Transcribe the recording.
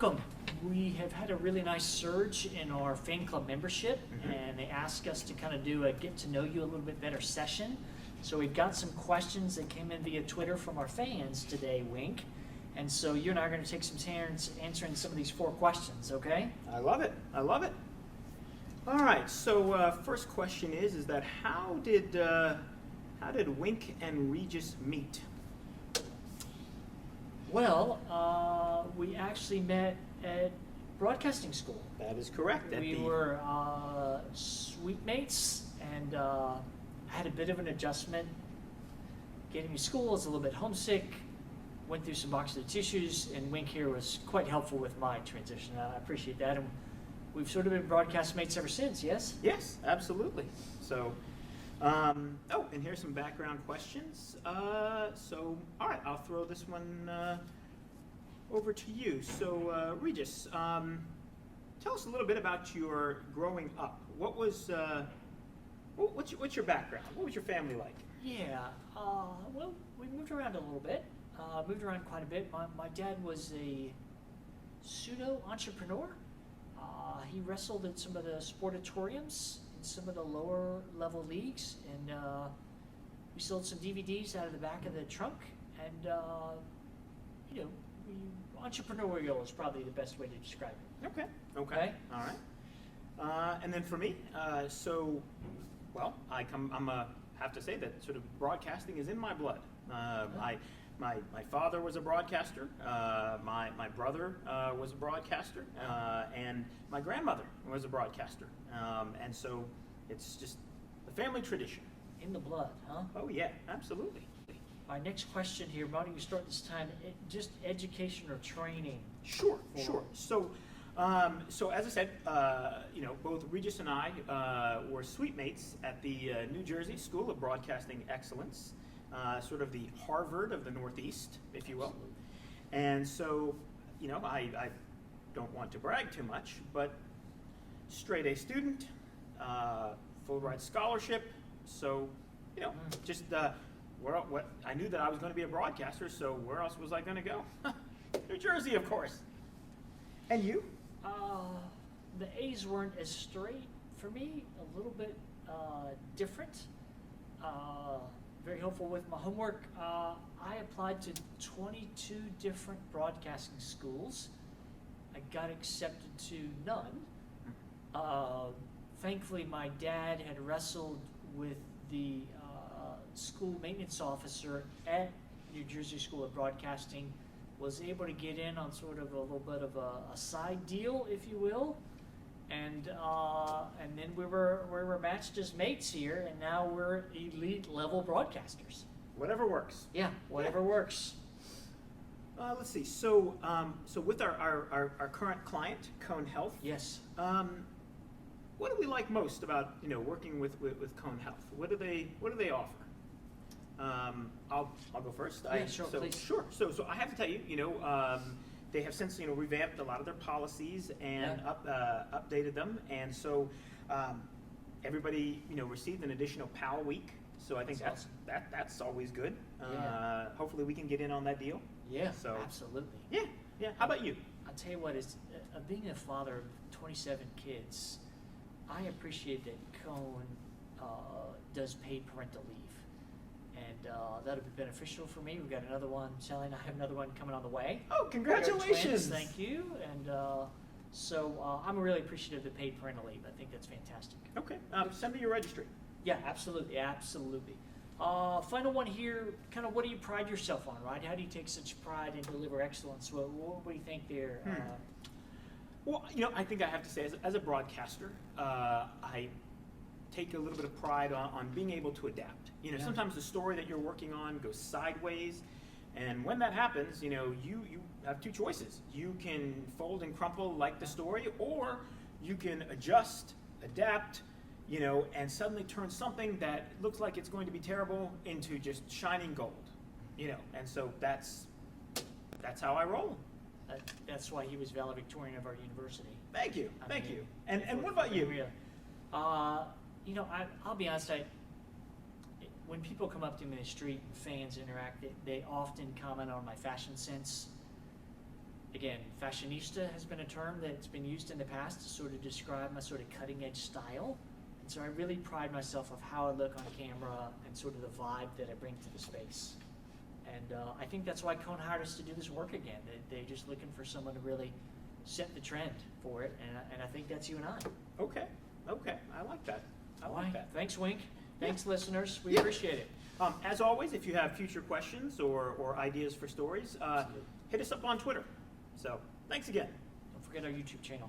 welcome. We have had a really nice surge in our fan club membership, and they asked us to kind of do a get to know you a little bit better session. So we've got some questions that came in via Twitter from our fans today, Wink. And so you and I are going to take some turns answering some of these 4 questions, okay? I love it. I love it. All right. So first question is that how did Wink and Regis meet? Well, we actually met at broadcasting school. That is correct. We were suite mates, and I had a bit of an adjustment getting to school. I was a little bit homesick, went through some oxidative tissues, and Wink here was quite helpful with my transition. I appreciate that, and we've sort of been broadcast mates ever since, yes? Yes, absolutely. So, oh, and here's some background questions. So, all right, I'll throw this one over to you. So, Regis, tell us a little bit about your growing up. What was, what's your background? What was your family like? Yeah, well, we moved around a little bit. Moved around quite a bit. My dad was a pseudo-entrepreneur. He wrestled in some of the sportatoriums in some of the lower level leagues, and we sold some DVDs out of the back of the trunk, and you know, entrepreneurial is probably the best way to describe it. Okay. All right. And then for me, so, well, I have to say that sort of broadcasting is in my blood. My father was a broadcaster, my brother was a broadcaster, and my grandmother was a broadcaster. And so it's just the family tradition. In the blood, huh? Oh yeah, absolutely. My next question here, why don't you start this time, just education or training? Sure. So, so as I said, you know, both Regis and I were suite mates at the New Jersey School of Broadcasting Excellence. Sort of the Harvard of the Northeast, if you will. Absolutely. And so, you know, I don't want to brag too much, but straight A student, full ride scholarship. So, you know, just I knew that I was going to be a broadcaster. So where else was I going to go? New Jersey, of course. And you? The A's weren't as straight for me. A little bit different. Very helpful with my homework. I applied to 22 different broadcasting schools. I got accepted to none. Thankfully, my dad had wrestled with the school maintenance officer at New Jersey School of Broadcasting, was able to get in on sort of a little bit of a side deal, if you will. And then we were matched as mates here, and now we're elite level broadcasters. Whatever works. Yeah, whatever works. Let's see. So, so with our current client, Cone Health. Yes. What do we like most about working with Cone Health? What do they offer? I'll go first. Yeah, sure, please. Sure. So I have to tell you, they have since revamped a lot of their policies and updated them, and so everybody received an additional PAL week. So I think that's awesome. That's always good. Yeah. Hopefully we can get in on that deal. Yeah. So absolutely. Yeah. How about you? I'll tell you what, is being a father of 27 kids, I appreciate that Cone does paid parental leave. And that'll be beneficial for me. We've got another one, Sally and I have another one coming on the way. Oh, congratulations! Thank you. And so I'm really appreciative of the paid parental leave. I think that's fantastic. Okay. Send me your registry. Yeah, absolutely. Final one here, kind of what do you pride yourself on, right? How do you take such pride and deliver excellence? What do you think there? Well, I think I have to say, as a broadcaster, I take a little bit of pride on being able to adapt. Sometimes the story that you're working on goes sideways, and when that happens, you have two choices. You can fold and crumple like the story, or you can adjust, adapt, and suddenly turn something that looks like it's going to be terrible into just shining gold, and so that's how I roll. That's why he was valedictorian of our university. Thank you. And what about you? I'll be honest, when people come up to me in the street and fans interact, they often comment on my fashion sense. again, fashionista has been a term that's been used in the past to sort of describe my sort of cutting edge style. And so I really pride myself of how I look on camera and sort of the vibe that I bring to the space. And I think that's why Cone hired us to do this work again. They're just looking for someone to really set the trend for it, and I think that's you and I. Okay, I like that. I like Why? that. Thanks, Wink. Thanks, listeners. We Yeah. appreciate it. As always, if you have future questions or ideas for stories, hit us up on Twitter. So, thanks again. Don't forget our YouTube channel.